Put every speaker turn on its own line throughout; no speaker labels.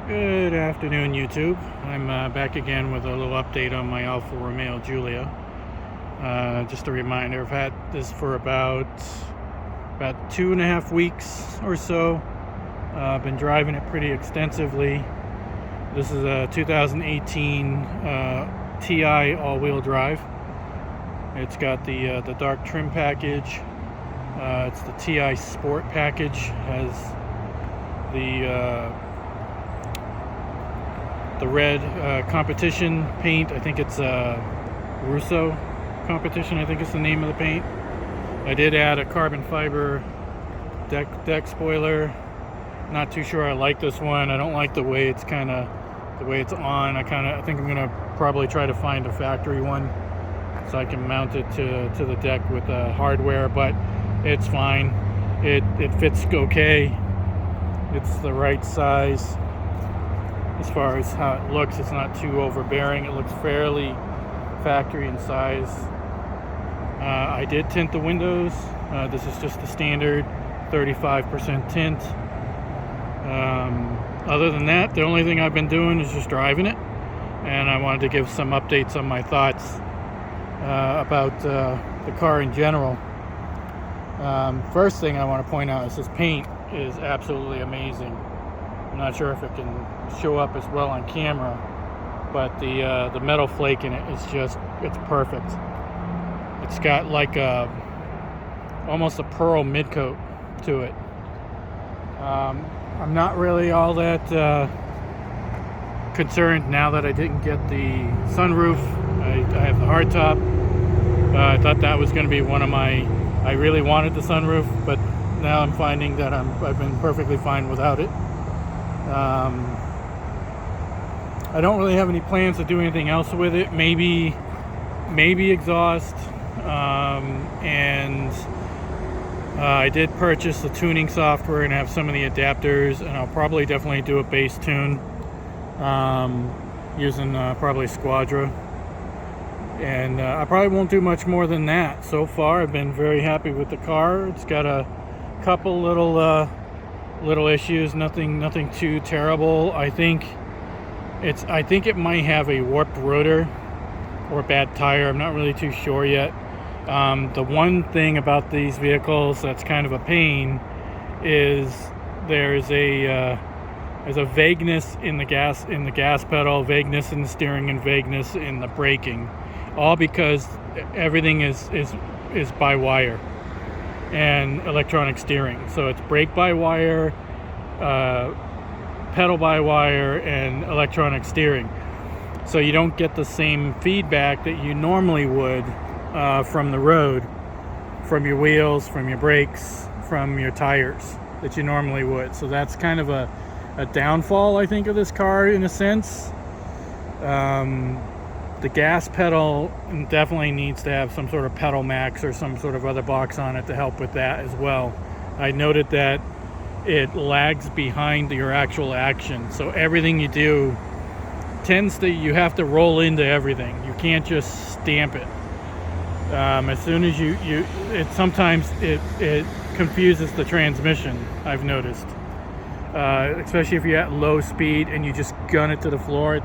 Good afternoon, YouTube. I'm back again with a little update on my Alfa Romeo Giulia. Just a reminder, I've had this for about 2.5 weeks or so. I've been driving it pretty extensively. This is a 2018 TI all-wheel drive. It's got the dark trim package. It's the TI Sport package. Has the red competition paint. I think it's Russo competition. I think it's the name of the paint. I did add a carbon fiber deck spoiler. Not too sure I like this one. I don't like the way it's on. I think I'm gonna probably try to find a factory one so I can mount it to the deck with hardware, but it's fine. It fits okay. It's the right size. As far as how it looks, it's not too overbearing. It looks fairly factory in size. I did tint the windows. This is just the standard 35% tint. Other than that, the only thing I've been doing is just driving it, and I wanted to give some updates on my thoughts about the car in general. First thing I want to point out is this paint is absolutely amazing. I'm not sure if it can show up as well on camera, but the metal flake in it is it's perfect. It's got like almost a pearl midcoat to it. I'm not really all that concerned now that I didn't get the sunroof. I have the hardtop. I thought that was going to be one of my... I really wanted the sunroof, but now I'm finding that I've been perfectly fine without it. I don't really have any plans to do anything else with it. Maybe exhaust. I did purchase the tuning software and have some of the adapters, and I'll probably definitely do a bass tune using probably Squadra. And I probably won't do much more than that. So far, I've been very happy with the car. It's got a couple little issues, nothing too terrible. I think it might have a warped rotor or a bad tire. I'm not really too sure yet. The one thing about these vehicles that's kind of a pain is there's a vagueness in the gas pedal, vagueness in the steering, and vagueness in the braking, all because everything is by wire and electronic steering. So it's brake by wire, pedal by wire, and electronic steering. So you don't get the same feedback that you normally would from the road, from your wheels, from your brakes, from your tires that you normally would. So that's kind of a downfall, I think, of this car in a sense. The gas pedal definitely needs to have some sort of pedal max or some sort of other box on it to help with that as well. I noted that it lags behind your actual action. So everything you do you have to roll into everything. You can't just stamp it. As soon as sometimes it confuses the transmission, I've noticed. Especially if you're at low speed and you just gun it to the floor, it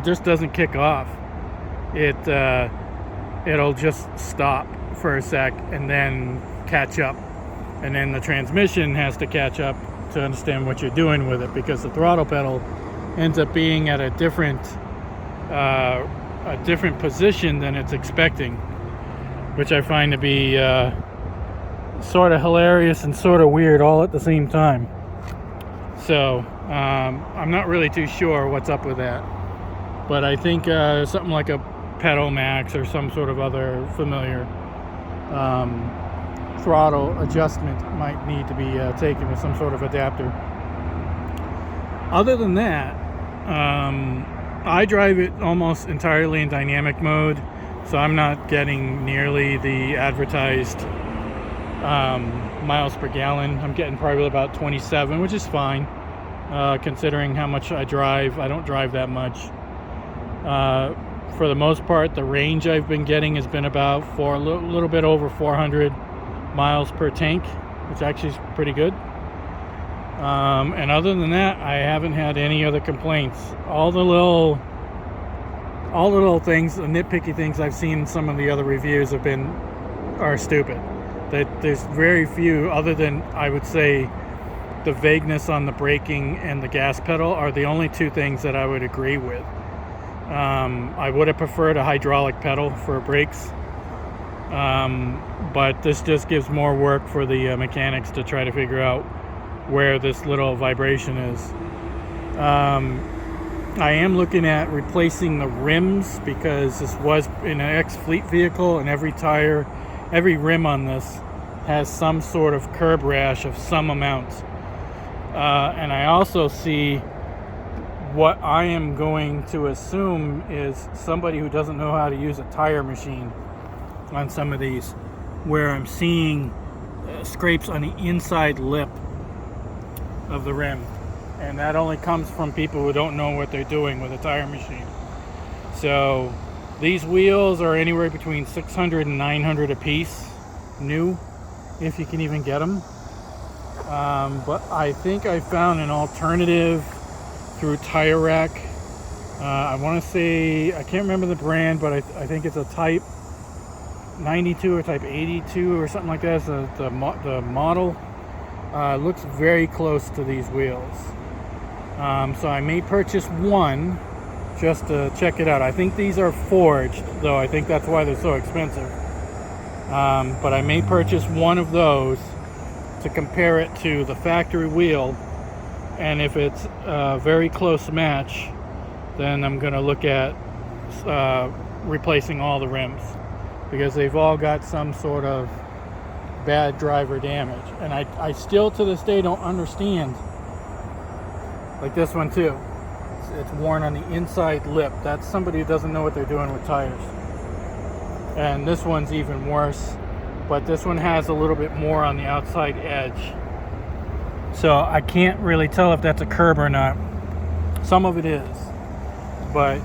just doesn't kick off. It'll just stop for a sec and then catch up, and then the transmission has to catch up to understand what you're doing with it, because the throttle pedal ends up being at a different position than it's expecting, which I find to be sort of hilarious and sort of weird all at the same time. So I'm not really too sure what's up with that, but I think something like a pedal max or some sort of other familiar throttle adjustment might need to be taken with some sort of adapter. Other than that, I drive it almost entirely in dynamic mode, so I'm not getting nearly the advertised miles per gallon. I'm getting probably about 27, which is fine, considering how much I drive. I don't drive that much. For the most part, the range I've been getting has been about a little bit over 400 miles per tank, which actually is pretty good. And other than that, I haven't had any other complaints. All the little things, the nitpicky things I've seen in some of the other reviews are stupid. That there's very few, other than, I would say, the vagueness on the braking and the gas pedal are the only two things that I would agree with. I would have preferred a hydraulic pedal for brakes, but this just gives more work for the mechanics to try to figure out where this little vibration is. I am looking at replacing the rims, because this was in an ex-fleet vehicle, and every rim on this has some sort of curb rash of some amount. And I also see what I am going to assume is somebody who doesn't know how to use a tire machine on some of these, where I'm seeing scrapes on the inside lip of the rim. And that only comes from people who don't know what they're doing with a tire machine. So these wheels are anywhere between $600 and $900 a piece, new, if you can even get them. But I think I found an alternative through Tire Rack. I want to say, I can't remember the brand, but I think it's a Type 92 or Type 82 or something like that. So the model looks very close to these wheels. So I may purchase one just to check it out. I think these are forged, though. I think that's why they're so expensive. But I may purchase one of those to compare it to the factory wheel, and if it's a very close match, then I'm going to look at replacing all the rims, because they've all got some sort of bad driver damage. And I still to this day don't understand, like this one too, it's worn on the inside lip. That's somebody who doesn't know what they're doing with tires. And this one's even worse, but this one has a little bit more on the outside edge, so I can't really tell if that's a curb or not. Some of it is, but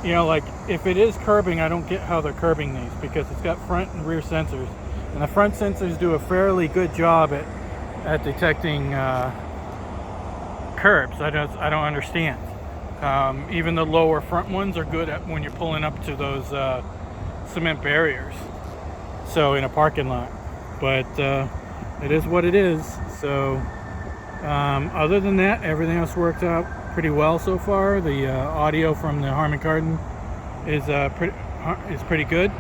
you know, like if it is curbing, I don't get how they're curbing these, because it's got front and rear sensors, and the front sensors do a fairly good job at detecting curbs. I don't understand. Even the lower front ones are good at when you're pulling up to those cement barriers, so in a parking lot. But it is what it is. So other than that, everything else worked out pretty well so far. The audio from the Harman Kardon is pretty good.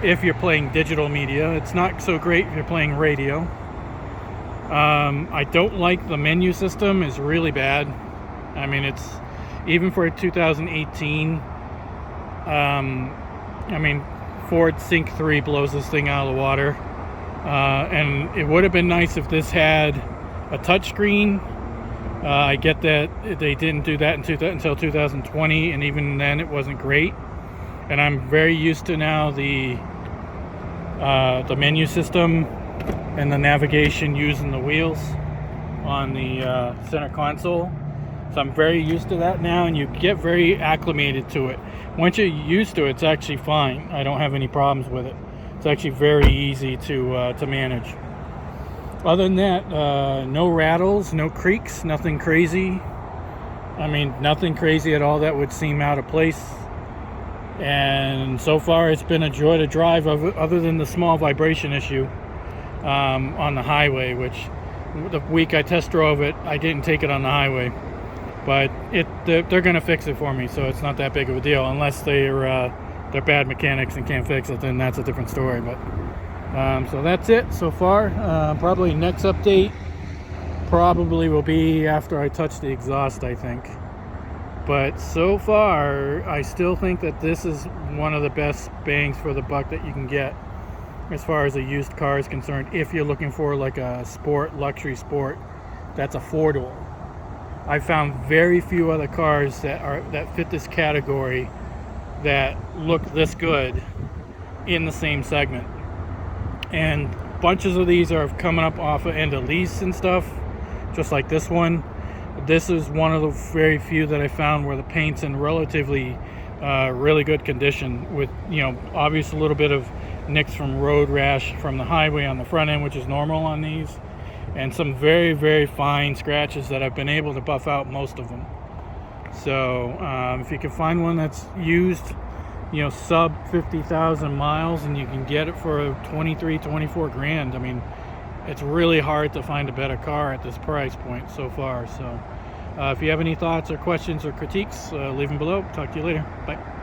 If you're playing digital media, it's not so great if you're playing radio. I don't like the menu system. It's really bad. I mean, it's even for 2018. I mean, Ford Sync 3 blows this thing out of the water. And it would have been nice if this had a touchscreen. I get that they didn't do that until 2020, and even then it wasn't great. And I'm very used to now the menu system and the navigation using the wheels on the center console. So I'm very used to that now, and you get very acclimated to it. Once you're used to it, it's actually fine. I don't have any problems with it. It's actually very easy to manage. Other than that, no rattles, no creaks, nothing crazy. I mean, nothing crazy at all that would seem out of place. And so far, it's been a joy to drive, other than the small vibration issue on the highway, which the week I test drove it, I didn't take it on the highway. But they're going to fix it for me, so it's not that big of a deal. Unless they're bad mechanics and can't fix it, then that's a different story. But so that's it so far. Probably next update probably will be after I touch the exhaust, I think. But so far, I still think that this is one of the best bangs for the buck that you can get as far as a used car is concerned, if you're looking for like a luxury sport that's a four-door. I found very few other cars that fit this category that look this good in the same segment. And bunches of these are coming up off of end of lease and stuff, just like this one. This is one of the very few that I found where the paint's in relatively really good condition, with, you know, obviously a little bit of nicks from road rash from the highway on the front end, which is normal on these, and some very, very fine scratches that I've been able to buff out most of them. So if you can find one that's used, you know, sub 50,000 miles, and you can get it for 24 grand, I mean, it's really hard to find a better car at this price point so far. So if you have any thoughts or questions or critiques, leave them below. Talk to you later. Bye.